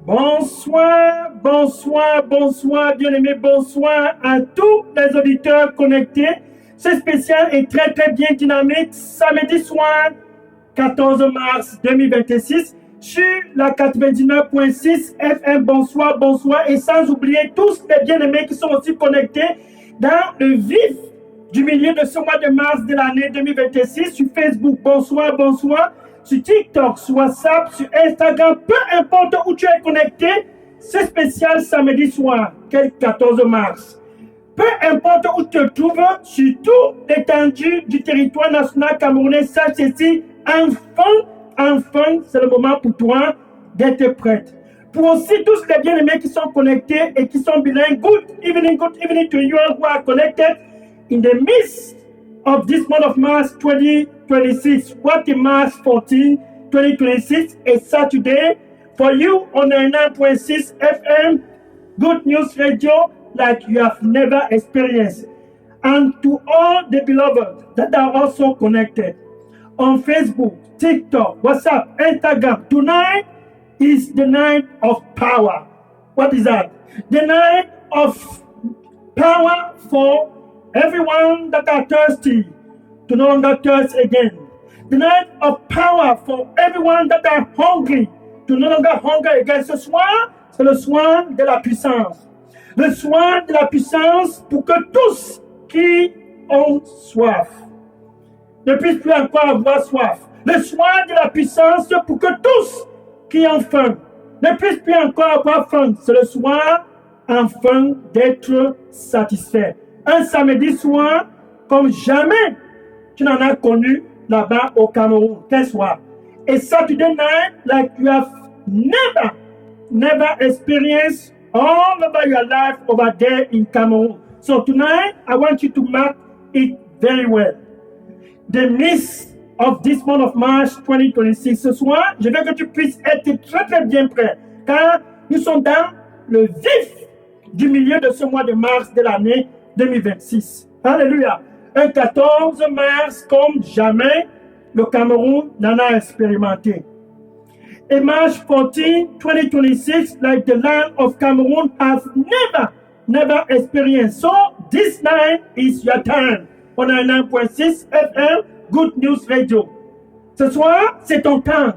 Bonsoir, bonsoir, bonsoir, bien-aimés, bonsoir à tous les auditeurs connectés. Ce spécial est très très bien dynamique. Samedi soir, 14 mars 2026, sur la 99.6 FM. Bonsoir, bonsoir. Et sans oublier tous les bien-aimés qui sont aussi connectés dans le vif du milieu de ce mois de mars de l'année 2026 sur Facebook. Bonsoir, bonsoir. Sur TikTok, sur WhatsApp, sur Instagram, peu importe où tu es connecté, c'est spécial samedi soir, 14 mars. Peu importe où tu te trouves, sur toute l'étendue du territoire national camerounais, sache ceci, enfin, c'est le moment pour toi d'être prête. Pour aussi tous les bien-aimés qui sont connectés et qui sont bilingues, good evening to you all who are connected in the midst of this month of March 2026. What is March 14, 2026? A Saturday for you on 99.6 FM, Good News Radio, like you have never experienced. And to all the beloved that are also connected on Facebook, TikTok, WhatsApp, Instagram, tonight is the night of power. What is that? The night of power for everyone that are thirsty to no longer thirst again. The night of power for everyone that are hungry to no longer hunger again. Ce soir, c'est le soir de la puissance. Le soir de la puissance pour que tous qui ont soif ne puissent plus encore avoir soif. Le soir de la puissance pour que tous qui ont faim ne puissent plus encore avoir faim. C'est le soir, enfin, d'être satisfait. Un samedi soir, comme jamais tu n'en as connu là-bas au Cameroun. Quel soir? A Saturday night like you have never experienced all over your life over there in Cameroon. So tonight, I want you to mark it very well. The midst of this month of March 2026. Ce soir, je veux que tu puisses être très très bien prêt, car nous sommes dans le vif du milieu de ce mois de mars de l'année 2026. Alléluia. Un 14 mars comme jamais le Cameroun n'en a expérimenté. A March 14, 2026, like the land of Cameroon has never experienced. So this night is your time. On a 9.6 FM, Good News Radio. Ce soir, c'est ton temps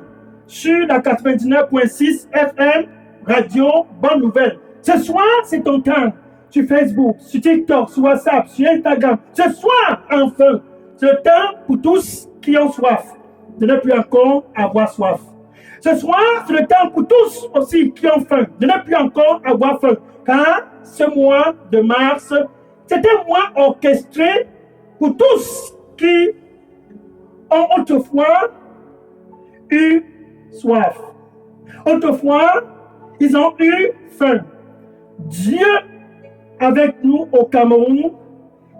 sur la 99.6 FM, Radio Bonne Nouvelle. Ce soir, c'est ton temps sur Facebook, sur TikTok, sur WhatsApp, sur Instagram. Ce soir, enfin, c'est le temps pour tous qui ont soif de ne plus encore avoir soif. Ce soir, c'est le temps pour tous aussi qui ont faim de ne plus encore avoir faim. Car ce mois de mars, c'est un mois orchestré pour tous qui ont autrefois eu soif. Autrefois, ils ont eu faim. Dieu avec nous au Cameroun,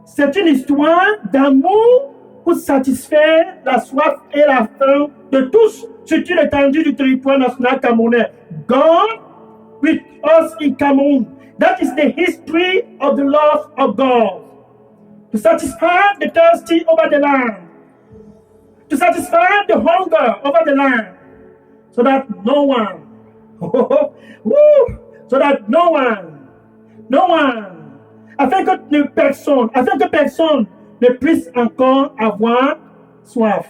c'est une histoire d'amour pour satisfaire la soif et la faim de tous sur l'étendue du territoire national camerounais. God with us in Cameroon. That is the history of the love of God. To satisfy the thirsty over the land. To satisfy the hunger over the land. So that no one, afin que personne ne puisse encore avoir soif.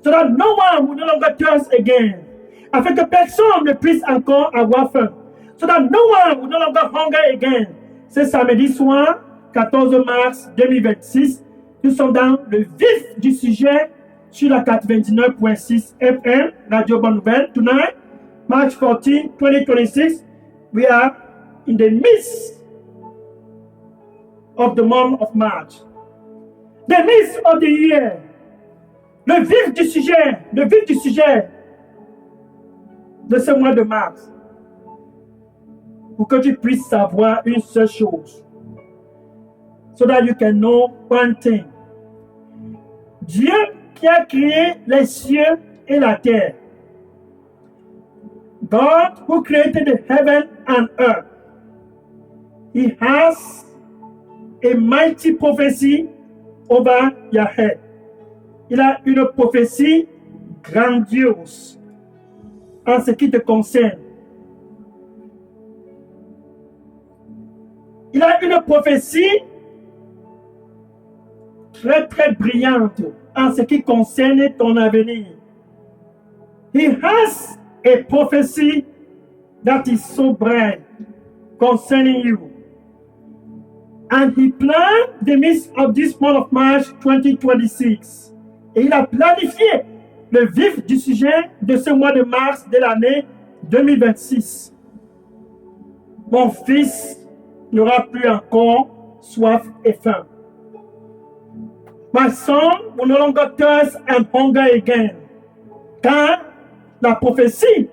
So that no one will no longer thirst again. Afin que personne ne puisse encore avoir faim. So that no one will no longer hunger again. C'est samedi soir, 14 mars 2026. Nous sommes dans le vif du sujet sur la 99.6 FM, Radio Bonne Nouvelle. Tonight, March 14, 2026, we are in the midst of the month of March. The midst of the year. Le vif du sujet de ce mois de mars. Pour que tu puisses savoir une seule chose. So that you can know one thing. Dieu qui a créé les cieux et la terre. God who created the heaven and earth. He has a mighty prophecy over your head. Il a une prophétie grandiose en ce qui te concerne. Il a une prophétie très très brillante en ce qui concerne ton avenir. He has a prophecy that is so bright concerning you. And he planned the midst of this month of March 2026. Et il a planifié le vif du sujet de ce mois de mars de l'année 2026. Mon fils n'aura plus encore soif et faim. My son will no longer thirst and hunger again. Car la prophétie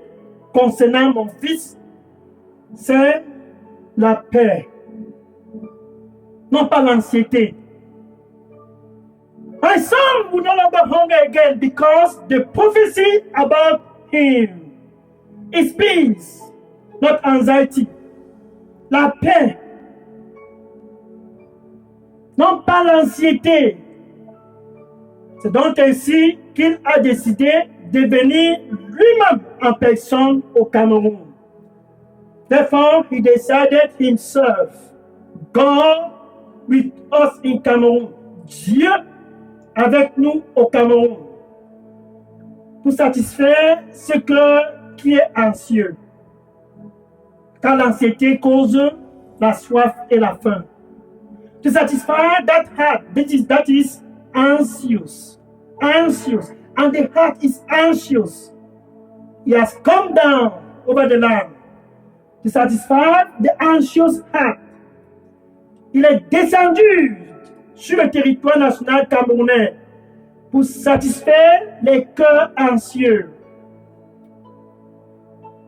concernant mon fils, c'est la paix, non pas l'anxiété. My son will no longer hunger again because the prophecy about him is peace, not anxiety. La paix, non pas l'anxiété. C'est donc ainsi qu'il a décidé de venir lui-même en personne au Cameroun. Therefore, he decided himself, God with us in Cameroon, Dieu avec nous au Cameroun, pour satisfaire ce cœur qui est anxieux. Car l'anxiété cause la soif et la faim. To satisfy that heart that is anxious, and the heart is anxious. He has come down over the land to satisfy the anxious heart. Il est descendu sur le territoire national camerounais pour satisfaire les cœurs anxieux.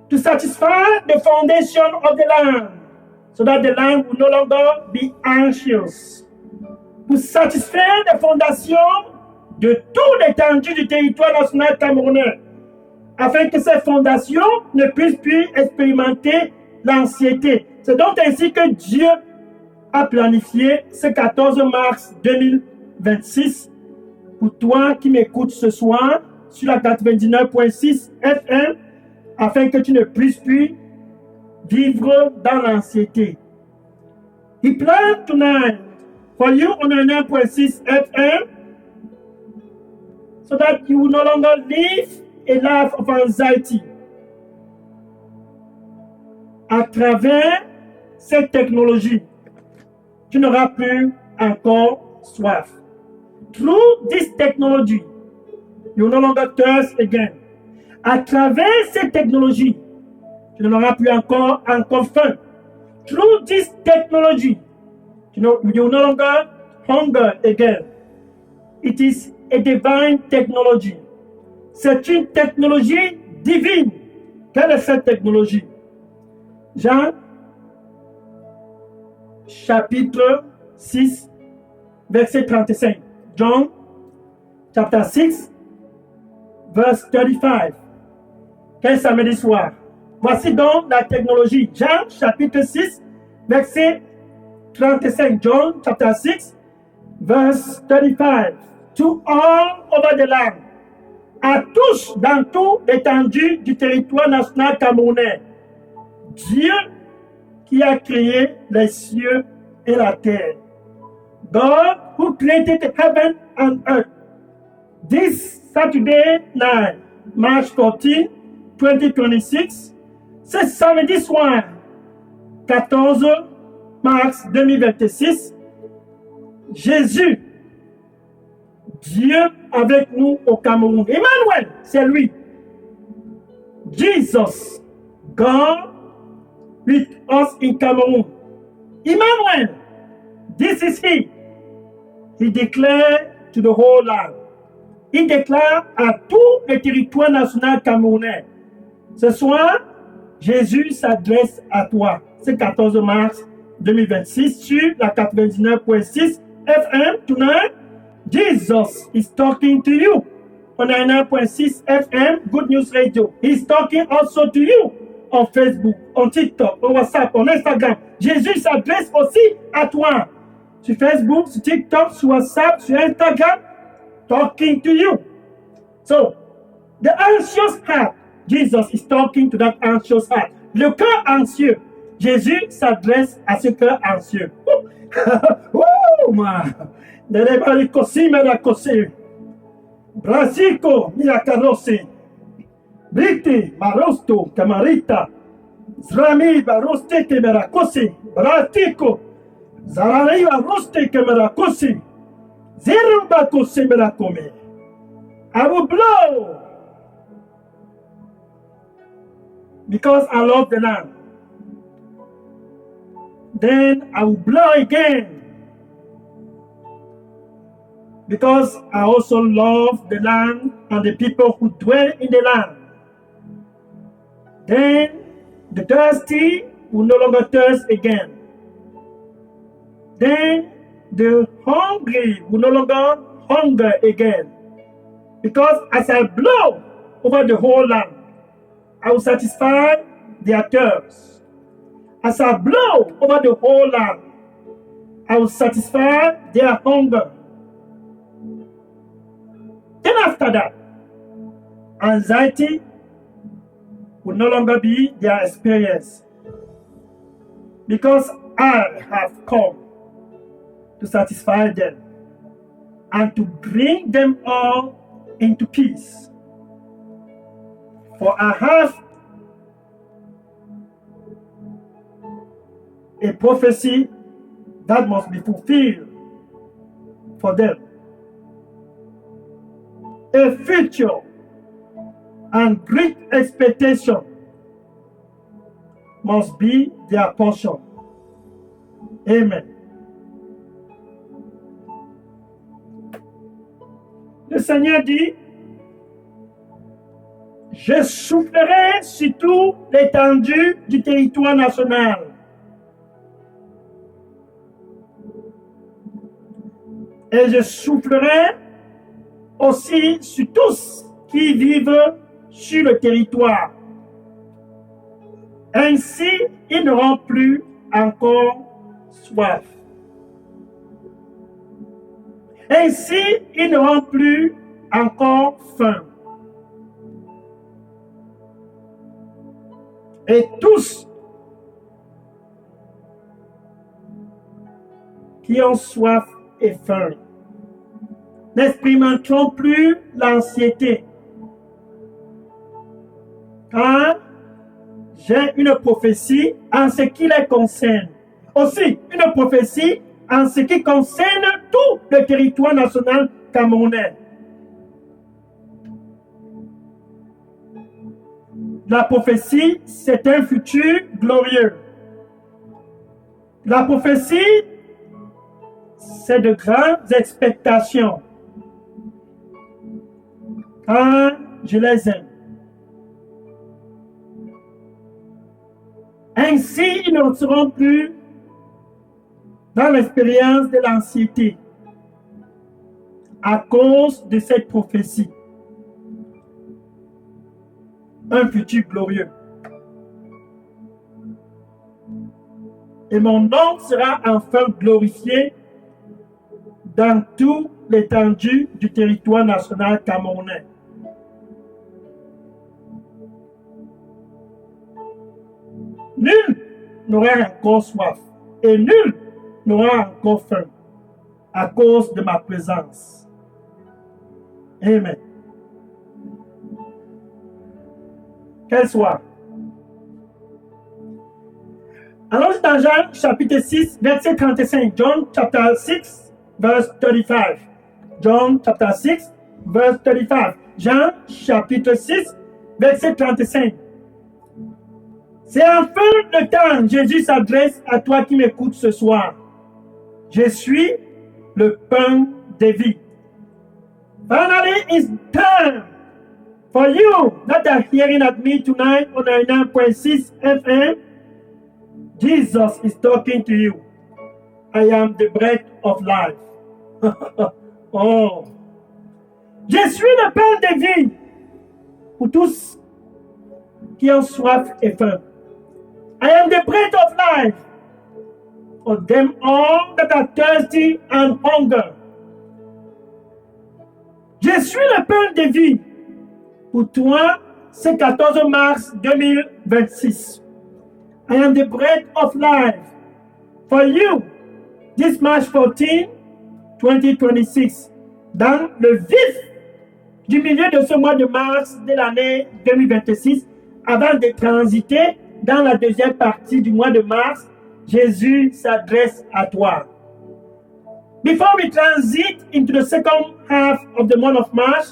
To satisfy the foundation of the land, so that the land will no longer be anxious. Pour satisfaire les fondations de toute l'étendue du territoire national camerounais, afin que ces fondations ne puissent plus expérimenter l'anxiété. C'est donc ainsi que Dieu a planifié ce 14 mars 2026 pour toi qui m'écoutes ce soir sur la 99.6 FM, afin que tu ne puisses plus vivre dans l'anxiété. He planned tonight for you on 99.6 FM so that you will no longer live a life of anxiety. À travers cette technologie, tu n'auras plus encore soif. Through this technology, you will no longer thirst again. À travers cette technologie, tu n'auras plus encore faim. Through this technology, you will no longer hunger again. It is a divine technology. C'est une technologie divine. Quelle est cette technologie? Jean, chapitre 6, verset 35. John, chapter 6, verse 35. Quel samedi soir? Voici donc la technologie. Jean, chapitre 6, verset 35. John, chapter 6, verse 35. To all over the land. À tous dans tout l'étendue du territoire national camerounais. Dieu qui a créé les cieux et la terre. God who created heaven and earth. This Saturday night, March 14, 2026, ce samedi soir, 14 mars 2026, Jésus, Dieu avec nous au Cameroun. Emmanuel, c'est lui. Jesus, God with us in Cameroon. Emmanuel, this is he. He declared to the whole land. Il déclare à tout le territoire national camerounais. Ce soir, Jésus s'adresse à toi. C'est 14 mars 2026 sur la 99.6 FM. Tonight, Jesus is talking to you on 99.6 FM Good News Radio. He's talking also to you on Facebook, on TikTok, on WhatsApp, on Instagram. Jésus s'adresse aussi à toi sur Facebook, sur TikTok, sur WhatsApp, sur Instagram, talking to you. So, the anxious heart, Jesus is talking to that anxious heart. Le cœur anxieux, Jésus s'adresse à ce cœur anxieux. Oh, ma. Nele barikosi merakosi. Brasico miakarosi. Briti marosto kamarita. Zrami baroste kemerakosi. Bratiko. Zarari baroste kemerakosi. Zerubakose merakome. I will blow. Because I love the land. Then I will blow again. Because I also love the land and the people who dwell in the land. Then the thirsty will no longer thirst again. Then the hungry will no longer hunger again. Because as I blow over the whole land, I will satisfy their thirst. As I blow over the whole land, I will satisfy their hunger. Then after that, anxiety will no longer be their experience. Because I have come to satisfy them and to bring them all into peace. For I have a prophecy that must be fulfilled for them. A future and great expectation must be their portion. Amen. Le Seigneur dit, je soufflerai sur toute l'étendue du territoire national. Et je soufflerai aussi sur tous qui vivent sur le territoire. Ainsi, ils n'auront plus encore soif. Ainsi, ils n'auront plus encore faim. Et tous qui ont soif et faim n'expérimenteront plus l'anxiété. Car j'ai une prophétie en ce qui les concerne. Aussi, une prophétie en ce qui concerne tout le territoire national camerounais. La prophétie, c'est un futur glorieux. La prophétie, c'est de grandes expectations. Car je les aime. Ainsi, ils ne seront plus dans l'expérience de l'anxiété à cause de cette prophétie. Un futur glorieux. Et mon nom sera enfin glorifié dans toute l'étendue du territoire national camerounais. Nul n'aura encore soif et nul n'aura encore faim à cause de ma présence. Amen. Qu'elle soit. Alors, dans Jean chapitre 6, verset 35. John chapter 6, verse 35. John chapter 6, verse 35. Jean chapitre 6, verset 35. C'est enfin le temps. Jésus s'adresse à toi qui m'écoutes ce soir. Je suis le pain de vie. Finally, it's time for you that are hearing at me tonight on 99.6 FM. Jesus is talking to you. I am the bread of life. Oh. Je suis le pain de vie pour tous qui ont soif et faim. I am the bread of life for them all that are thirsty and hunger. Je suis le pain de vie pour toi ce 14 mars 2026. I am the bread of life. For you, this March 14, 2026, dans le vif du milieu de ce mois de mars de l'année 2026, avant de transiter dans la deuxième partie du mois de mars, Jésus s'adresse à toi. Before we transit into the second half of the month of March,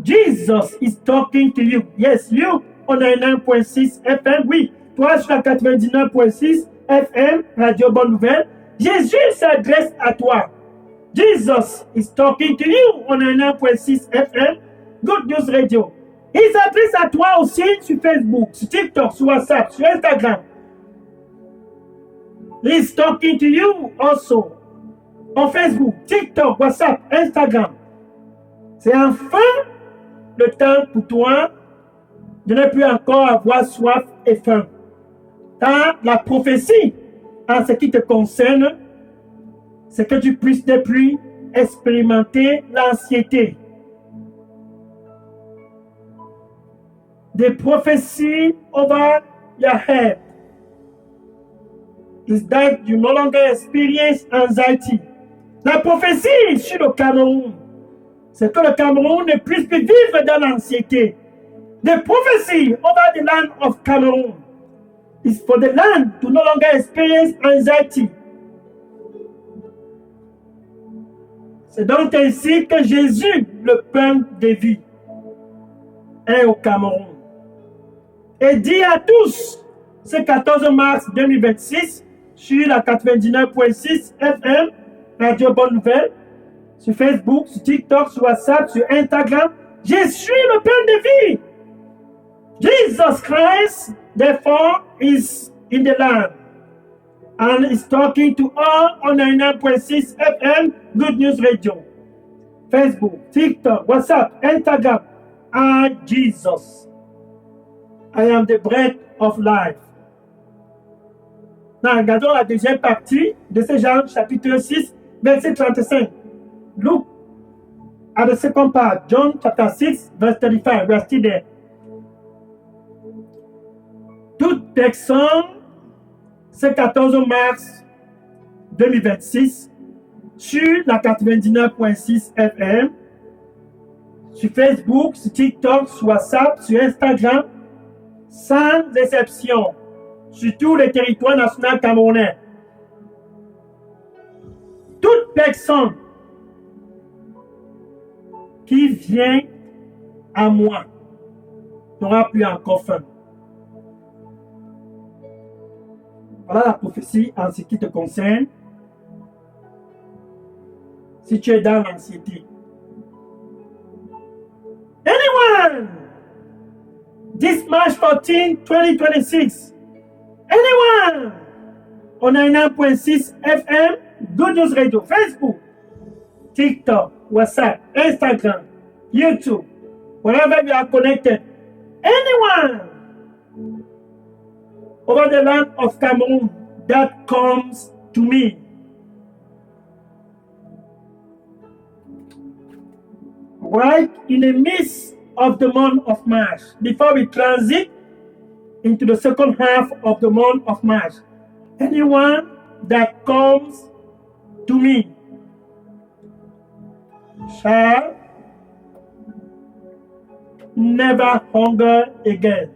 Jesus is talking to you. Yes, you on 99.6 FM. Oui, toi sur la 99.6 FM, Radio Bonne Nouvelle. Jésus s'adresse à toi. Jesus is talking to you on 99.6 FM, Good News Radio. Il s'adresse à toi aussi sur Facebook, sur TikTok, sur WhatsApp, sur Instagram. He's talking to you also on Facebook, TikTok, WhatsApp, Instagram. C'est enfin le temps pour toi de ne plus encore avoir soif et faim. Car la prophétie en ce qui te concerne, c'est que tu puisses ne plus expérimenter l'anxiété. The prophecy over your head is that you no longer experience anxiety. La prophétie sur le Cameroun, c'est que le Cameroun ne puisse plus vivre dans l'anxiété. The prophecy over the land of Cameroon is for the land to no longer experience anxiety. C'est donc ainsi que Jésus, le pain de vie, est au Cameroun. Et dit à tous, ce 14 mars 2026, sur la 99.6 FM, Radio Bonne Nouvelle, sur Facebook, sur TikTok, sur WhatsApp, sur Instagram, je suis le pain de vie. Jesus Christ, therefore, is in the land and is talking to all on 99.6 FM, Good News Radio, Facebook, TikTok, WhatsApp, Instagram, and Jesus. I am the bread of life. Now, regardons la deuxième partie de ce Jean chapitre 6, verset 35. Look at the second part, John chapter 6, verse 35. We are still there. Toute personne, ce 14 mars 2026, sur la 99.6 FM, sur Facebook, sur TikTok, sur WhatsApp, sur Instagram, sans exception, sur tout le territoire national camerounais. Toute personne qui vient à moi n'aura plus encore faim. Voilà la prophétie en ce qui te concerne. Si tu es dans l'anxiété. Anyone, this March 14, 2026, anyone on 99.6 FM, Good News Radio, Facebook, TikTok, WhatsApp, Instagram, YouTube, wherever you are connected, anyone over the land of Cameroon that comes to me, right in the midst of the month of March, before we transit into the second half of the month of March, anyone that comes to me shall never hunger again.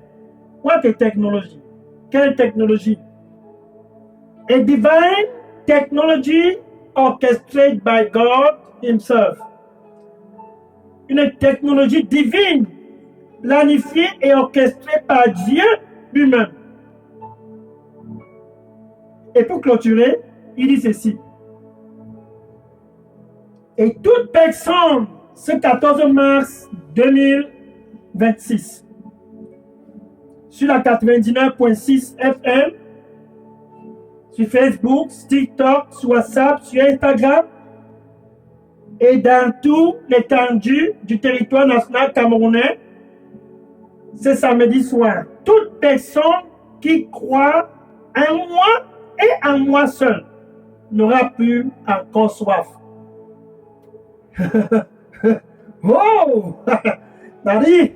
What a technology! Quelle technologie? A divine technology orchestrated by God Himself. Une technologie divine, planifiée et orchestrée par Dieu lui-même. Et pour clôturer, il dit ceci. Et toute personne, ce 14 mars 2026, sur la 99.6 FM, sur Facebook, sur TikTok, sur WhatsApp, sur Instagram, et dans tout l'étendue du territoire national camerounais, ce samedi soir. Toute personne qui croit en moi et en moi seul n'aura plus encore soif. Oh! Nari!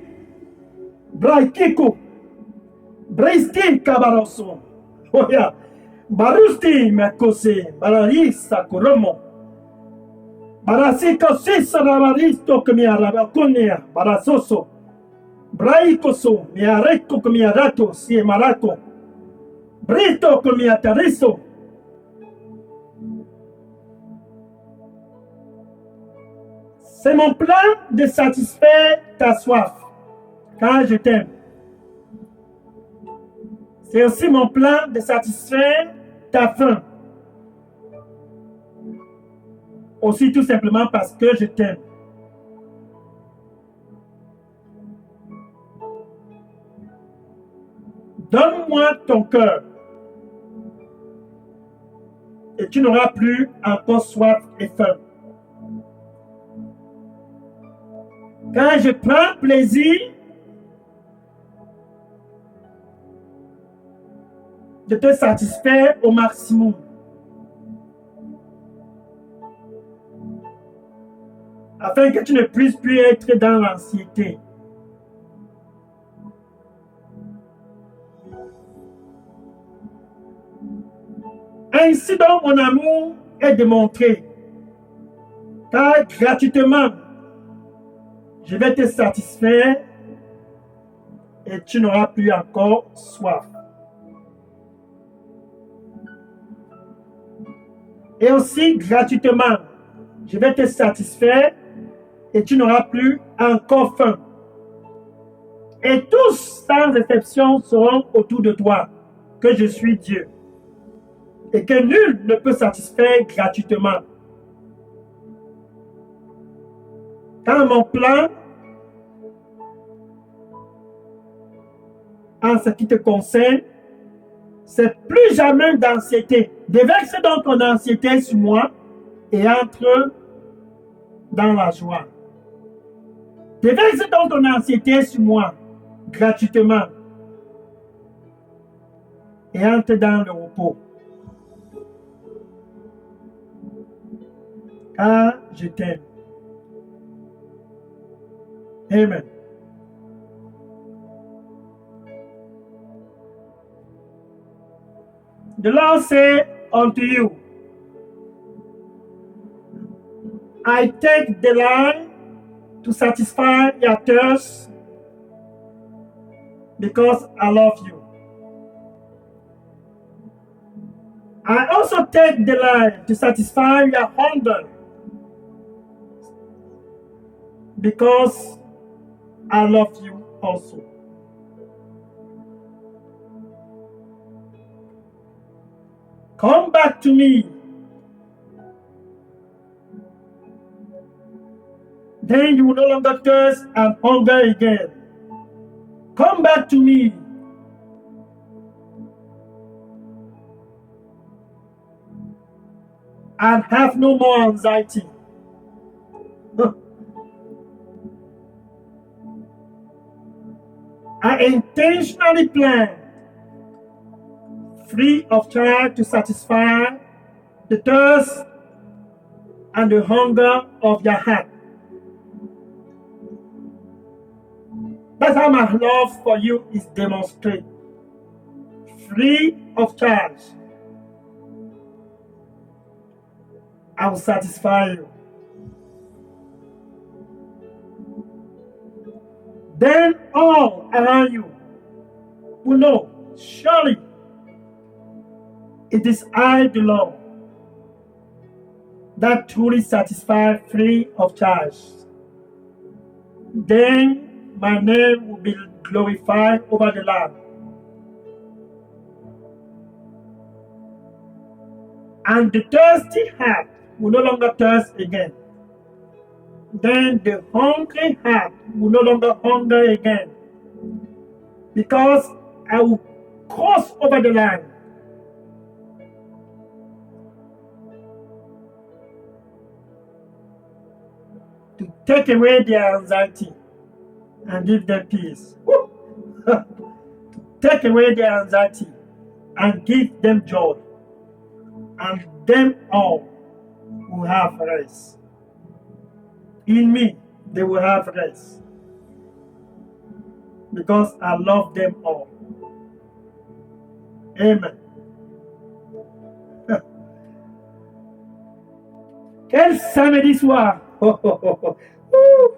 Braikiko! Braiskin Kabaroso! Oya. Barusti Makose, Bararisa Koromo. Barasiko Sisa Ravaristo Kamiara Konea, Barasoso. Braikoso, Miareko Kamiarato, Si Maraco. Brito Kamiatariso. C'est mon plan de satisfaire ta soif, car je t'aime. C'est aussi mon plan de satisfaire ta faim. Aussi tout simplement parce que je t'aime. Donne-moi ton cœur et tu n'auras plus encore soif et faim. Quand je prends plaisir de te satisfaire au maximum. Afin que tu ne puisses plus être dans l'anxiété. Ainsi donc mon amour est démontré, car gratuitement, je vais te satisfaire et tu n'auras plus encore soif. Et aussi gratuitement, je vais te satisfaire et tu n'auras plus encore faim. Et tous, sans exception, seront autour de toi, que je suis Dieu. Et que nul ne peut satisfaire gratuitement. Dans mon plan, en ce qui te concerne, c'est plus jamais d'anxiété. Déverse donc ton anxiété sur moi et entre dans la joie. Déverse donc ton anxiété sur moi gratuitement et entre dans le repos. Car je t'aime. Amen. The Lord said unto you, I take delight to satisfy your thirst because I love you. I also take delight to satisfy your hunger because I love you also. Come back to me. Then you will no longer thirst and hunger again. Come back to me. And have no more anxiety. I intentionally planned free of charge to satisfy the thirst and the hunger of your heart. That's how my love for you is demonstrated. Free of charge. I will satisfy you. Then all around you will know, surely it is I, the Lord, that truly satisfies free of charge. Then my name will be glorified over the land. And the thirsty heart will no longer thirst again. Then the hungry heart will no longer hunger again. Because I will cross over the land. To take away their anxiety and give them peace. To take away their anxiety and give them joy. And them all will have rest. In me, they will have rest. Because I love them all. Amen. Quel samedi soir! Oh, oh, oh, oh. Ooh,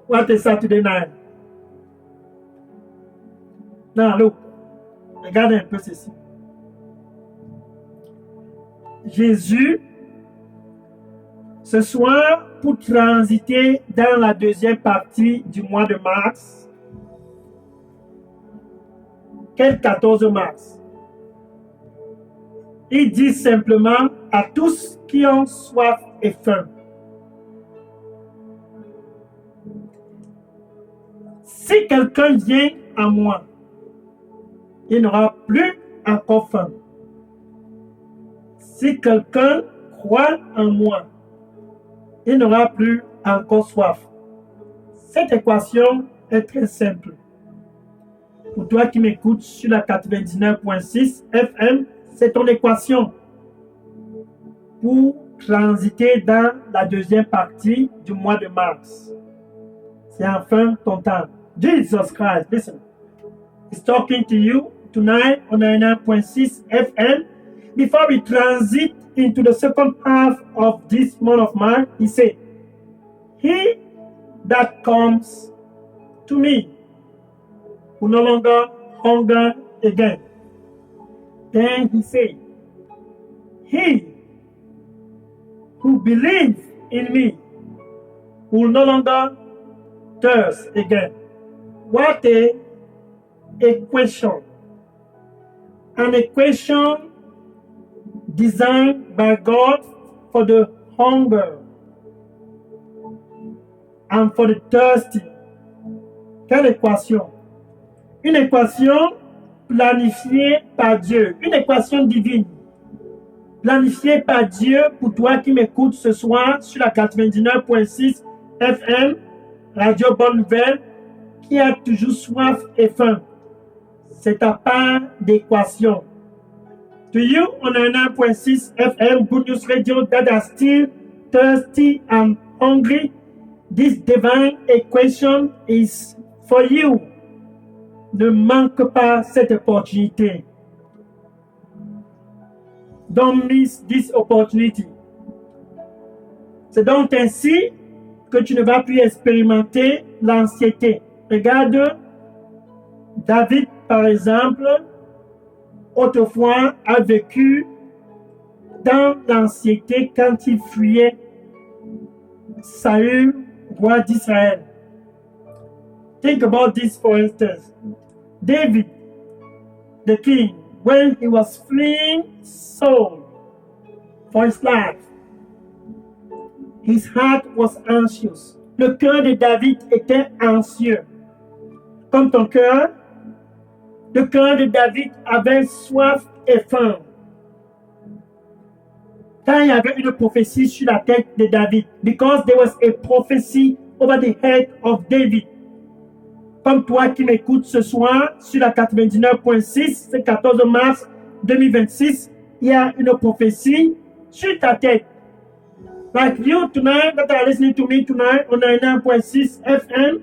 what a Saturday night! Non, look, regardez un peu ceci. Jésus, ce soir, pour transiter dans la deuxième partie du mois de mars, quel 14 mars, il dit simplement à tous qui ont soif et faim, si quelqu'un vient à moi, il n'aura plus encore faim. Si quelqu'un croit en moi, il n'aura plus encore soif. Cette équation est très simple. Pour toi qui m'écoutes sur la 99.6 FM, c'est ton équation pour transiter dans la deuxième partie du mois de mars. C'est enfin ton temps. Jesus Christ, listen. He's talking to you tonight on 99.6 FM. Before we transit into the second half of this month of March, he said, he that comes to me will no longer hunger again. Then he said, he who believes in me will no longer thirst again. What a equation. An equation designed by God for the hunger and for the thirsty. Quelle équation? Une équation planifiée par Dieu, une équation divine, planifiée par Dieu pour toi qui m'écoutes ce soir sur la 99.6 FM, Radio Bonne Nouvelle, qui a toujours soif et faim. C'est ta part d'équation. To you on 99.6 FM, Good News Radio that are still thirsty and hungry, this divine equation is for you. Ne manque pas cette opportunité. Don't miss this opportunity. C'est donc ainsi que tu ne vas plus expérimenter l'anxiété. Regarde, David, par exemple, autrefois a vécu dans l'anxiété quand il fuyait Saül, roi d'Israël. Think about this for instance. David, the king, when he was fleeing Saul for his life, his heart was anxious. Le cœur de David était anxieux. Comme ton cœur, le cœur de David avait soif et faim. Quand il y avait une prophétie sur la tête de David, because there was a prophecy over the head of David. Comme toi qui m'écoutes ce soir sur la 99.6, c'est 14 mars 2026, il y a une prophétie sur ta tête. Like you tonight, that are listening to me tonight on 99.6 FM,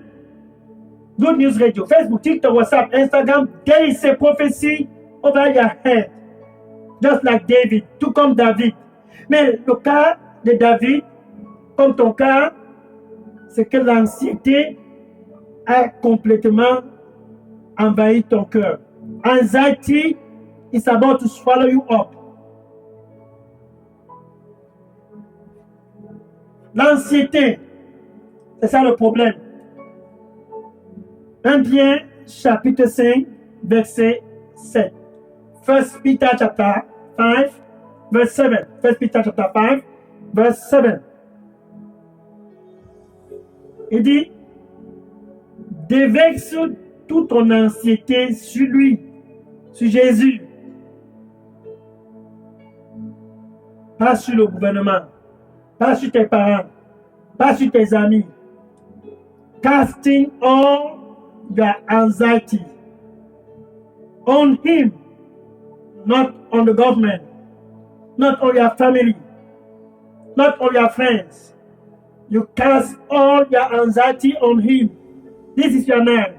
Good News Radio, Facebook, TikTok, WhatsApp, Instagram, there is a prophecy over your head. Just like David, tout comme David. Mais le cas de David, comme ton cas, c'est que l'anxiété a complètement envahi ton cœur. Anxiety is about to swallow you up. L'anxiété, c'est ça le problème. 1 Pierre chapitre 5, verset 7. 1 Peter chapter 5, verse 7. 1 Peter chapter 5, verse 7. Il dit, déverse toute ton anxiété sur lui, sur Jésus. Pas sur le gouvernement, pas sur tes parents, pas sur tes amis. Casting all your anxiety on him, not on the government, not on your family, not on your friends. You cast all your anxiety on him. This is your name.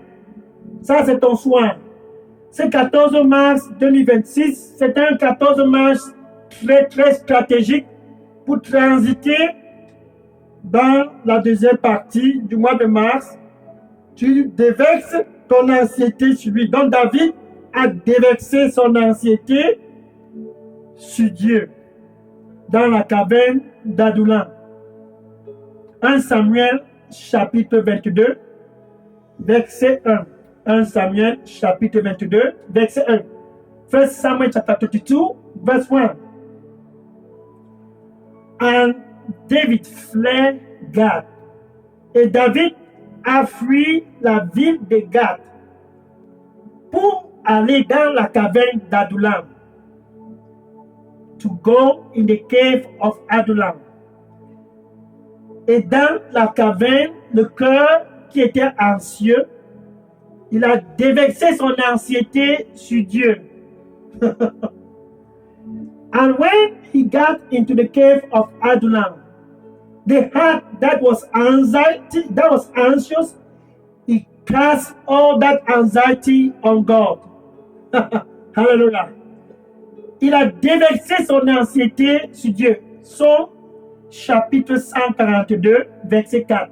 Ça, c'est ton soin. C'est 14 mars 2026. C'est un 14 mars très, très stratégique pour transiter dans la deuxième partie du mois de mars, tu déverses ton anxiété sur lui. Donc David a déversé son anxiété sur Dieu dans la caverne d'Adullam. 1 Samuel chapitre 22, verset 1. 1 Samuel chapitre 22, verset 1. 1 Samuel chapter 22, verse 1. And David fled Gath. Et David a fui la ville de Gath pour aller dans la caverne d'Adullam. To go in the cave of Adullam. Et dans la caverne, le cœur qui était anxieux, il a déversé son anxiété sur Dieu. And when he got into the cave of Adullam, the heart that was anxious, he cast all that anxiety on God. Hallelujah. Il a déversé son anxiété sur Dieu. Psaume chapitre 142, verset 4.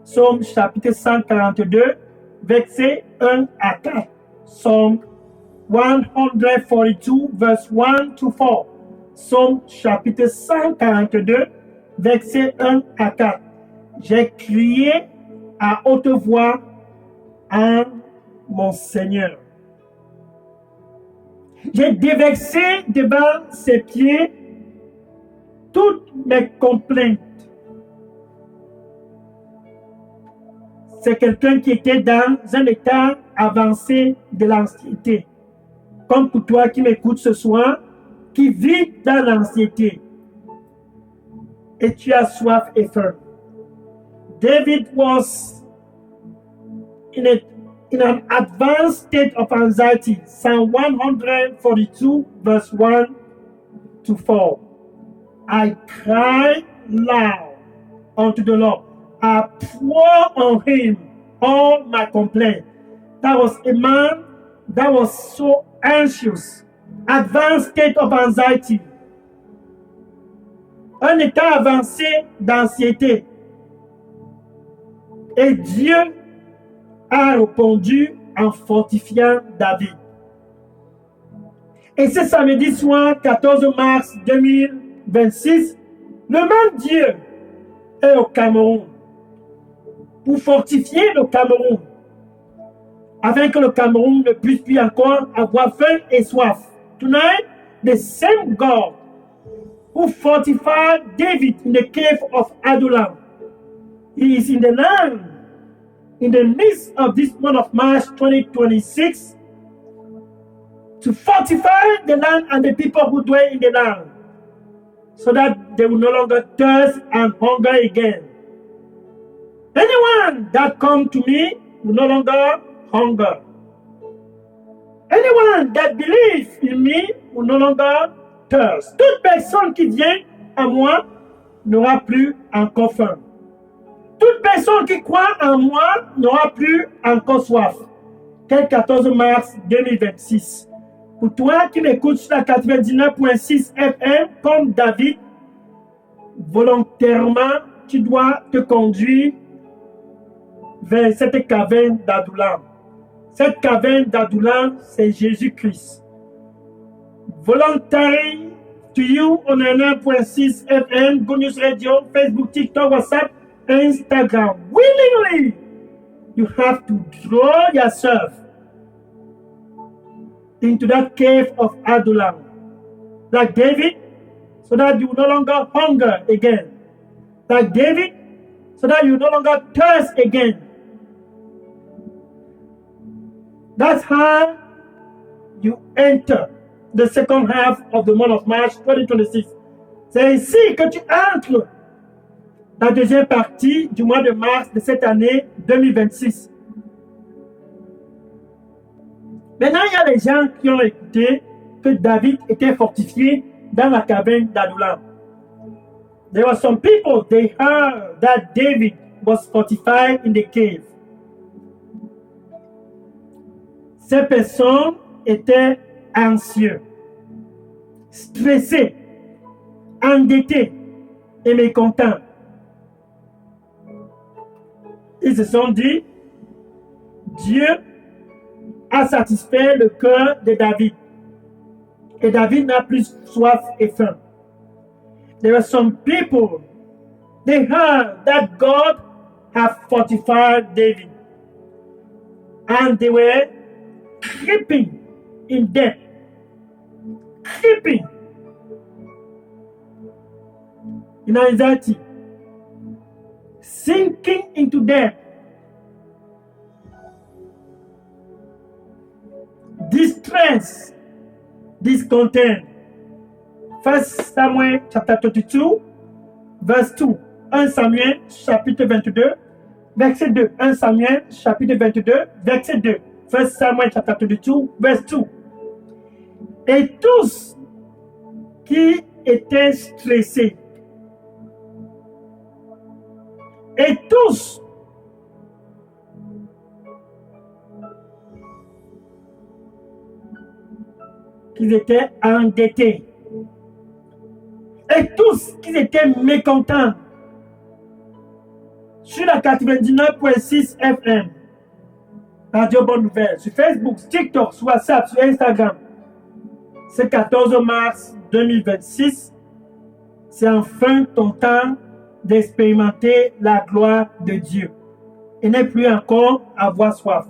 Psaume chapitre 142, verset 1 à 4. Psaume 142, verse 1 to 4. Psaume chapitre 142, verset 1 à 4. J'ai crié à haute voix à mon Seigneur. J'ai déversé devant ses pieds toutes mes complaintes. C'est quelqu'un qui était dans un état avancé de l'anxiété. Comme pour toi qui m'écoutes ce soir, qui vit dans l'anxiété. Et tu as soif et faim. David was in an advanced state of anxiety. Psalm 142, verse 1 to 4. I cried loud unto the Lord. I poured on him all my complaints. That was a man that was so anxious, advanced state of anxiety. Un état avancé d'anxiété. Et Dieu a répondu en fortifiant David. Et ce samedi soir, 14 mars 2026, le même Dieu est au Cameroun pour fortifier le Cameroun, afin que le Cameroun ne puisse plus encore avoir faim et soif. Tonight, the same God who fortified David in the cave of Adullam, he is in the land, in the midst of this month of March 2026, to fortify the land and the people who dwell in the land, so that they will no longer thirst and hunger again. Anyone that comes to me will no longer hunger. Anyone that believes in me will no longer thirst. Toute personne qui vient à moi n'aura plus encore faim. Toute personne qui croit en moi n'aura plus encore soif. Quel 14 mars 2026. Pour toi qui m'écoutes sur la 99.6 FM, comme David, volontairement, tu dois te conduire vers cette caverne d'Adullam. Cette caverne d'Adullam, c'est Jésus-Christ. Voluntary to you on 1.6 FM, Good News Radio, Facebook, TikTok, WhatsApp, Instagram. Willingly, you have to draw yourself into that cave of Adullam, like David, so that you no longer hunger again. Like David, so that you no longer thirst again. That's how you enter the second half of the month of March 2026. C'est ainsi que tu entres la deuxième partie du mois de mars de cette année 2026. Maintenant, il y a les gens qui ont écouté que David était fortifié dans la caverne d'Adullam. There were some people, they heard that David was fortified in the cave. Ces personnes étaient anxieux, stressés, endettés et mécontents. Ils se sont dit, Dieu a satisfait le cœur de David. Et David n'a plus soif et faim. There were some people, they heard that God had fortified David. And they were creeping in debt. Creeping in anxiety. Sinking into debt. Distress, discontent. 1 Samuel chapter 22, verse 2. 1 Samuel chapitre 22, verset 2. 1 Samuel chapitre 22, verset 2. 1 Samuel chapter 22, verse 2. Et tous qui étaient stressés, et tous qui étaient endettés, et tous qui étaient mécontents, sur la 99.6 FM, Radio Bonne Nouvelle, sur Facebook, TikTok, sur WhatsApp, sur Instagram, c'est 14 mars 2026, c'est enfin ton temps d'expérimenter la gloire de Dieu et ne plus encore avoir soif.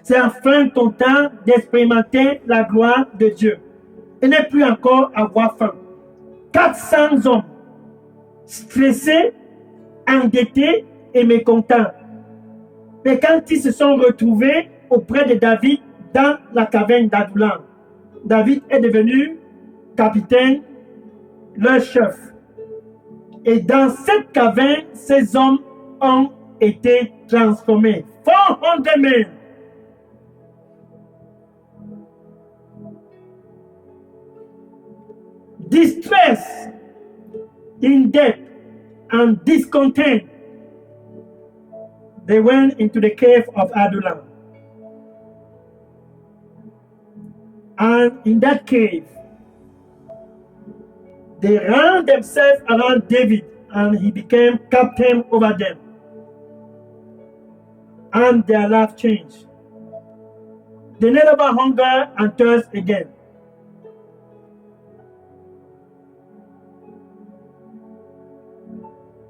C'est enfin ton temps d'expérimenter la gloire de Dieu et ne plus encore avoir faim. 400 hommes stressés, endettés et mécontents. Mais quand ils se sont retrouvés auprès de David dans la caverne d'Adullam, David est devenu capitaine, leur chef. Et dans cette caverne, ces hommes ont été transformés. 400 men. Distress, in debt, and discontent. They went into the cave of Adullam. And in that cave, they ran themselves around David, and he became captain over them. And their life changed. They never hunger and thirst again.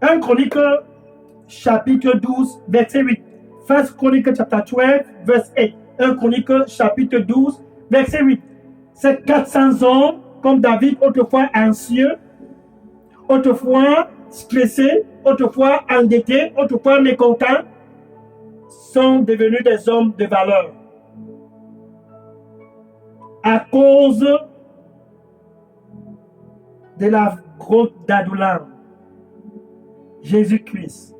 Un Chronique chapitre 12, verset 8. First Chronicle chapter 12, verse 8. Un Chronique chapitre 12, verset 8. Ces 400 hommes, comme David, autrefois anxieux, autrefois stressés, autrefois endettés, autrefois mécontents, sont devenus des hommes de valeur. À cause de la grotte d'Adullam, Jésus-Christ,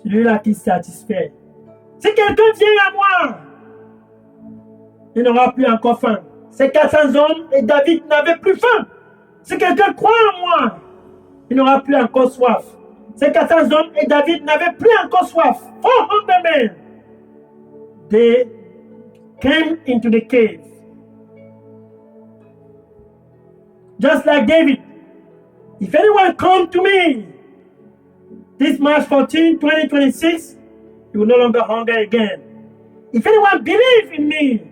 celui-là qui satisfait. Si quelqu'un vient à moi, il n'aura plus encore faim. Ces 400 hommes et David n'avaient plus faim. Si quelqu'un croit en moi, il n'aura plus encore soif. Ces 400 hommes et David n'avaient plus encore soif. 400 men. They came into the cave. Just like David. If anyone come to me, this March 14, 2026, you will no longer hunger again. If anyone believe in me,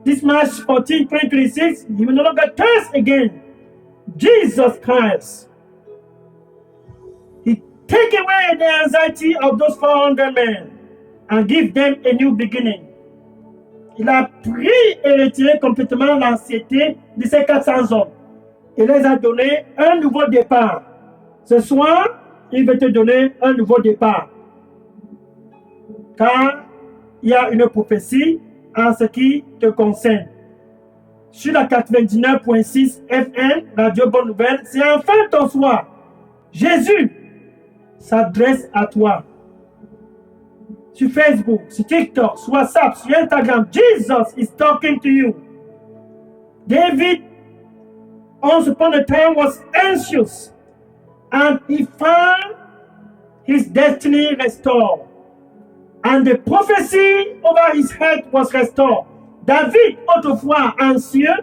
this March 14, 2026, you will no longer thirst again. Jesus Christ. He take away the anxiety of those 400 men and give them a new beginning. Il a pris et retiré complètement l'anxiété de ces 400 hommes. Il les a donné un nouveau départ. Ce soir, il veut te donner un nouveau départ. Car il y a une prophétie en ce qui te concerne. Sur la 99.6 FM, Radio Bonne Nouvelle, c'est enfin ton soir. Jésus s'adresse à toi. Sur Facebook, sur TikTok, sur WhatsApp, sur Instagram, Jesus is talking to you. David, once upon a time, was anxious, and he found his destiny restored. And the prophecy over his head was restored. David, autrefois anxieux,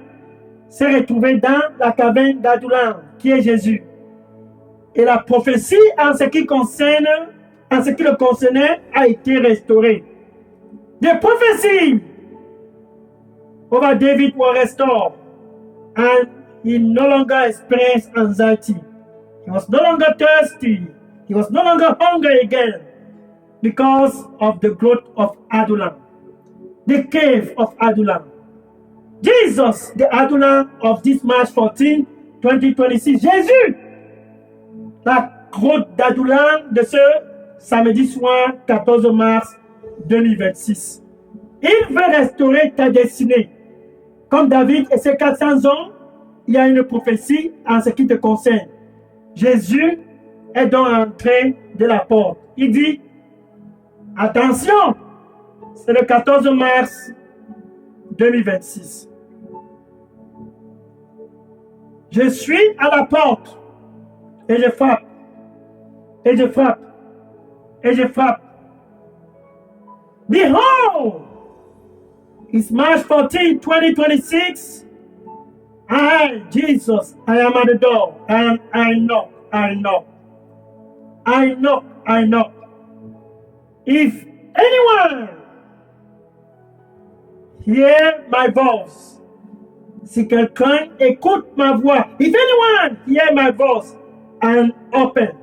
s'est retrouvé dans la caverne d'Adullam, qui est Jésus. Et la prophétie en ce qui concerne en ce qui le concernait a été restauré. The prophecy over David was restored, and he no longer experienced anxiety. He was no longer thirsty. He was no longer hungry again because of the growth of Adullam, the cave of Adullam. Jesus, the Adullam of this March 14, 2026. Jésus, la grotte d'Adullam de ce samedi soir 14 mars 2026. Il veut restaurer ta destinée. Comme David et ses 400 hommes, il y a une prophétie en ce qui te concerne. Jésus est donc entré de la porte. Il dit, attention, c'est le 14 mars 2026. Je suis à la porte et je frappe, et je frappe, et je frappe. Behold, it's March 14, 2026. I, Jesus, I am at the door, and I knock, I knock. I knock, I knock. If anyone hear my voice, si quelqu'un écoute ma voix, if anyone hear my voice and open,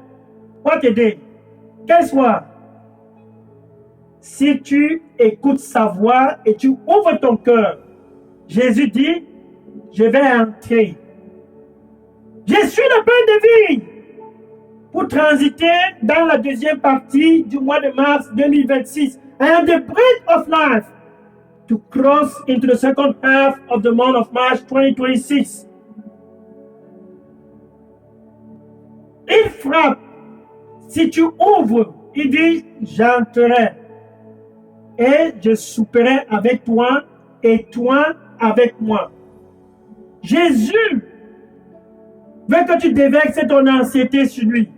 what a day, quel soir, si tu écoutes sa voix et tu ouvres ton cœur, Jésus dit, je vais entrer. Je suis le pain de vie pour transiter dans la deuxième partie du mois de mars 2026. I am the bread of life to cross into the second half of the month of March 2026. Il frappe. Si tu ouvres, il dit, j'entrerai et je souperai avec toi et toi avec moi. Jésus veut que tu déverses ton anxiété sur lui.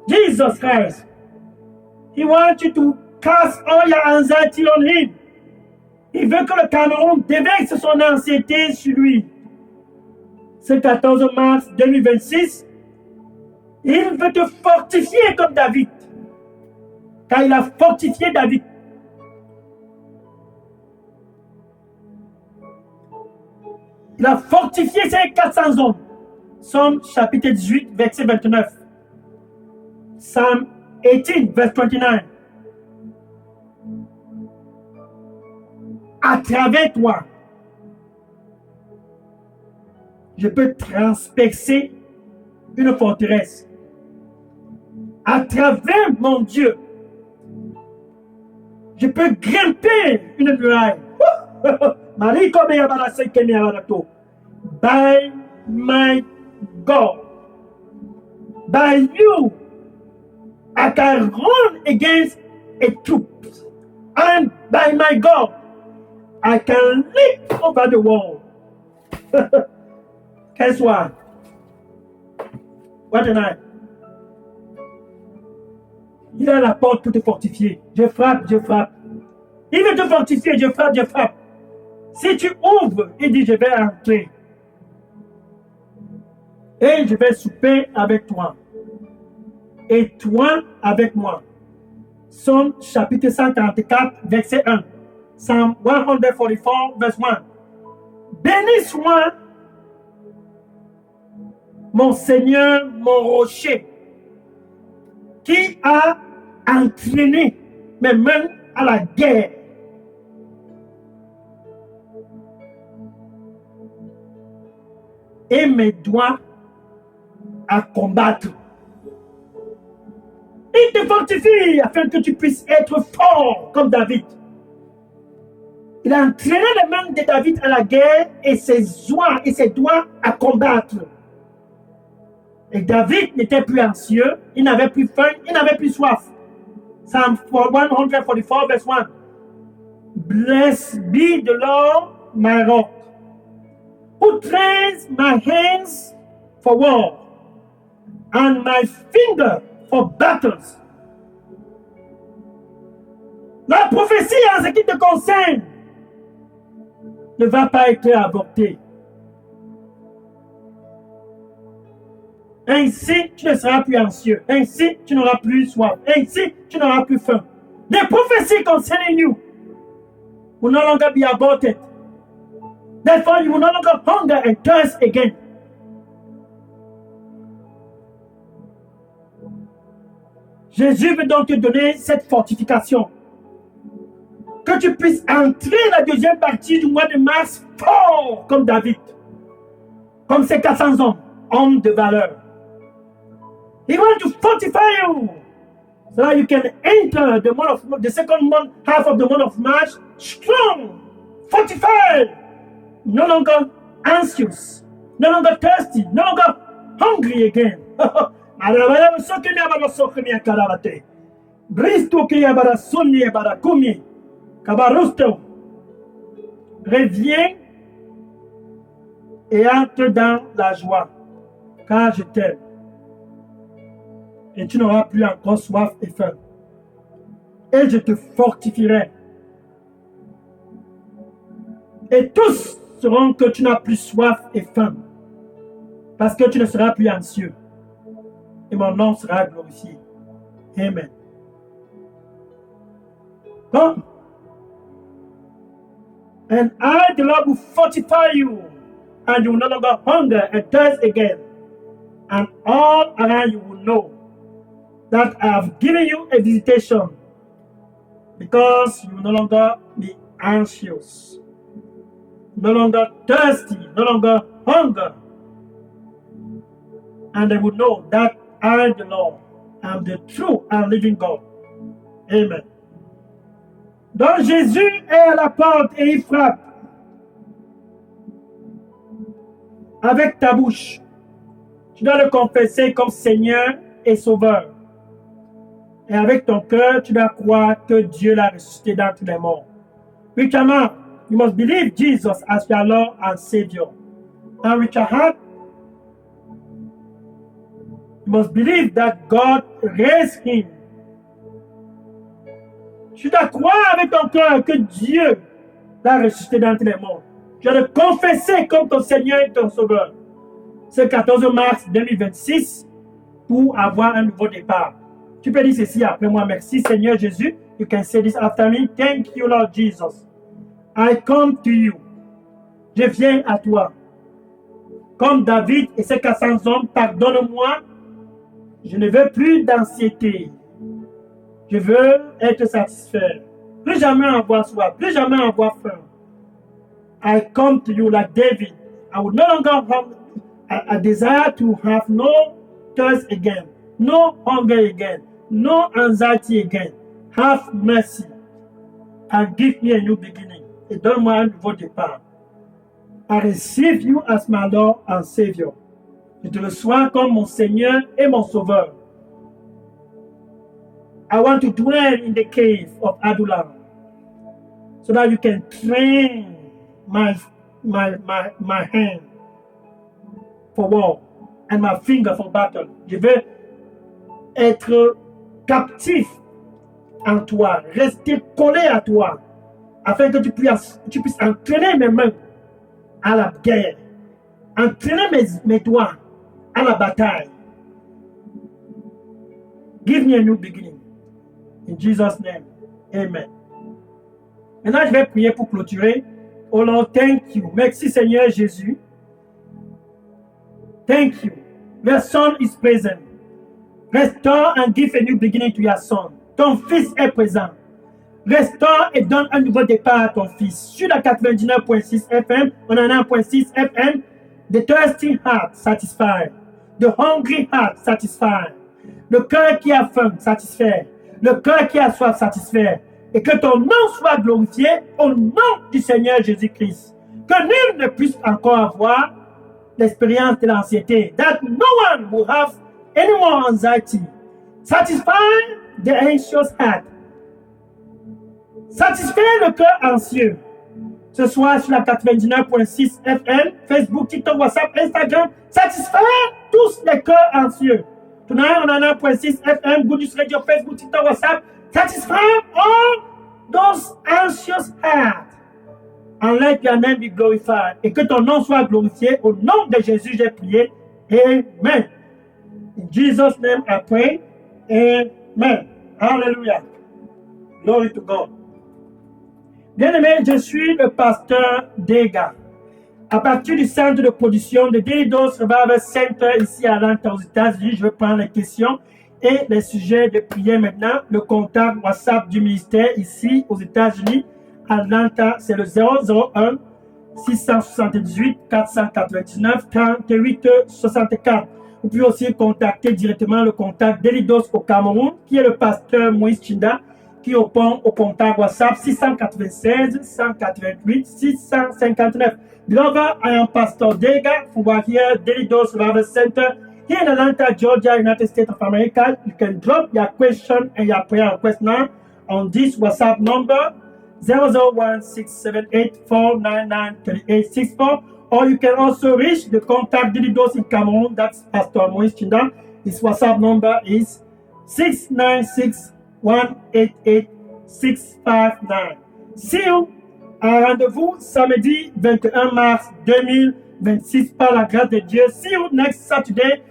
Jesus Christ, he wants you to cast all your anxiety on him. Il veut que le Cameroun déverse son anxiété sur lui. Ce 14 mars 2026, il veut te fortifier comme David. Car il a fortifié David. Il a fortifié ses 400 hommes. Psalm chapitre 18, verset 29. Psalm 18, verset 29. À travers toi, je peux transpercer une forteresse. À travers mon Dieu, je peux grimper une muraille. By my God, by you, I can run against a troop, and by my God, I can leap over the wall. Guess what? What a night. Il a la porte pour te fortifier. Je frappe, je frappe. Il veut te fortifier, je frappe, je frappe. Si tu ouvres, il dit, je vais entrer. Et je vais souper avec toi. Et toi avec moi. Psaume chapitre 144, verset 1. Psalm 144, verset 1. Béni soit mon Seigneur, mon rocher, qui a entraîné mes mains à la guerre. Et mes doigts à combattre. Il te fortifie afin que tu puisses être fort comme David. Il a entraîné les mains de David à la guerre et ses doigts à combattre. Et David n'était plus anxieux, il n'avait plus faim, il n'avait plus soif. Psalm 144, verse 1. Blessed be the Lord, my rock, who trains my hands for war and my finger for battles. La prophétie en ce qui te concerne ne va pas être avortée. Ainsi, tu ne seras plus anxieux. Ainsi, tu n'auras plus soif. Ainsi, tu n'auras plus faim. The prophecy concerning you will no longer be aborted. Therefore, you will no longer hunger and thirst again. Jésus veut donc te donner cette fortification. Que tu puisses entrer la deuxième partie du mois de mars fort comme David. Comme ces 400 hommes de valeur. He wants to fortify you so that you can enter the second month, half of the month of March strong, fortified, no longer anxious, no longer thirsty, no longer hungry again. Reviens et entre dans la joie, car je t'aime. Et tu n'auras plus encore soif et faim. Et je te fortifierai. Et tous sauront que tu n'as plus soif et faim, parce que tu ne seras plus anxieux. Et mon nom sera glorifié. Amen. Come. And I, the Lord, will fortify you, and you will no longer hunger and thirst again. And all around you will know that I have given you a visitation, because you will no longer be anxious, no longer thirsty, no longer hunger. And they will know that I, the Lord, am the true and living God. Amen. Donc Jésus est à la porte et il frappe. Avec ta bouche, tu dois le confesser comme Seigneur et Sauveur. Et avec ton cœur, tu dois croire que Dieu l'a ressuscité d'entre les morts. With your mouth, you must believe Jesus as your Lord and Savior. And with your heart, you must believe that God raised him. Tu dois croire avec ton cœur que Dieu l'a ressuscité d'entre les morts. Tu dois le confesser comme ton Seigneur et ton Sauveur. Ce 14 mars 2026 pour avoir un nouveau départ. Tu peux dire ceci après moi. Merci Seigneur Jésus. You can say this after me. Thank you Lord Jesus. I come to you. Je viens à toi. Comme David et ses 400 hommes, pardonne-moi. Je ne veux plus d'anxiété. Je veux être satisfait. Plus jamais avoir soif, plus jamais avoir faim. I come to you like David. I will no longer have a desire to have no thirst again, no hunger again, no anxiety again. Have mercy and give me a new beginning. Et donne-moi un nouveau départ. I receive you as my Lord and Savior. Je te reçois comme mon Seigneur et mon Sauveur. I want to dwell in the cave of Adullam so that you can train my hand for war and my finger for battle. Je veux être captif en toi, rester collé à toi, afin que tu puisses entraîner mes mains à la guerre, entraîner mes doigts à la bataille. Give me a new beginning. In Jesus' name, amen. Maintenant, je vais prier pour clôturer. Oh Lord, thank you. Merci Seigneur Jésus. Thank you. Your son is present. Restore and give a new beginning to your son. Ton fils est présent. Restaure et donne un nouveau départ à ton fils. Sur la 99.6 FM, on en a 1.6 FM. The thirsty heart satisfied. The hungry heart satisfied. Le cœur qui a faim satisfait. Le cœur qui a soif satisfait. Et que ton nom soit glorifié au nom du Seigneur Jésus-Christ. Que nul ne puisse encore avoir l'expérience de l'anxiété. That no one will have any more anxiety. Satisfy the anxious heart. Satisfait le cœur anxieux. Ce soir sur la 99.6 FM, Facebook, TikTok, WhatsApp, Instagram. Satisfait tous les cœurs anxieux. Tonight on a 1.6 FM, Good News Radio, Facebook, TikTok, WhatsApp. Satisfy all those anxious hearts. And let your name be glorified. Et que ton nom soit glorifié. Au nom de Jésus, j'ai prié. Amen. In Jesus' name I pray. Amen. Hallelujah. Glory to God. Bien-aimé, je suis le pasteur Dega. À partir du centre de production de Delidos Revival Center ici à Atlanta aux États-Unis, je vais prendre les questions et les sujets de prière maintenant. Le contact WhatsApp du ministère ici aux États-Unis, Atlanta, c'est le 001 678 499 38 64. Vous pouvez aussi contacter directement le contact Delidos au Cameroun, qui est le pasteur Moïse Chinda, qui répond au contact WhatsApp 696 188 659. Beloved, I am Pastor Dega from here, Delidos Revival Center, here in Atlanta, Georgia, United States of America. You can drop your question and your prayer request now on this WhatsApp number 001-678-499-3864, or you can also reach the contact Delidos in Cameroon. That's Pastor Moïse Chinda. His WhatsApp number is 696-188-659. See you. Un rendez-vous samedi 21 mars 2026 par la grâce de Dieu. See you next Saturday,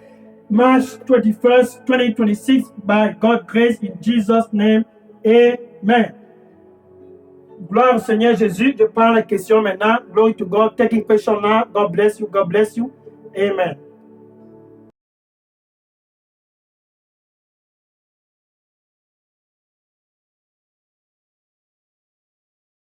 March 21st, 2026 by God's grace in Jesus' name. Amen. Gloire au Seigneur Jésus. Je prends la question maintenant. Glory to God. Taking question now. God bless you. God bless you. Amen.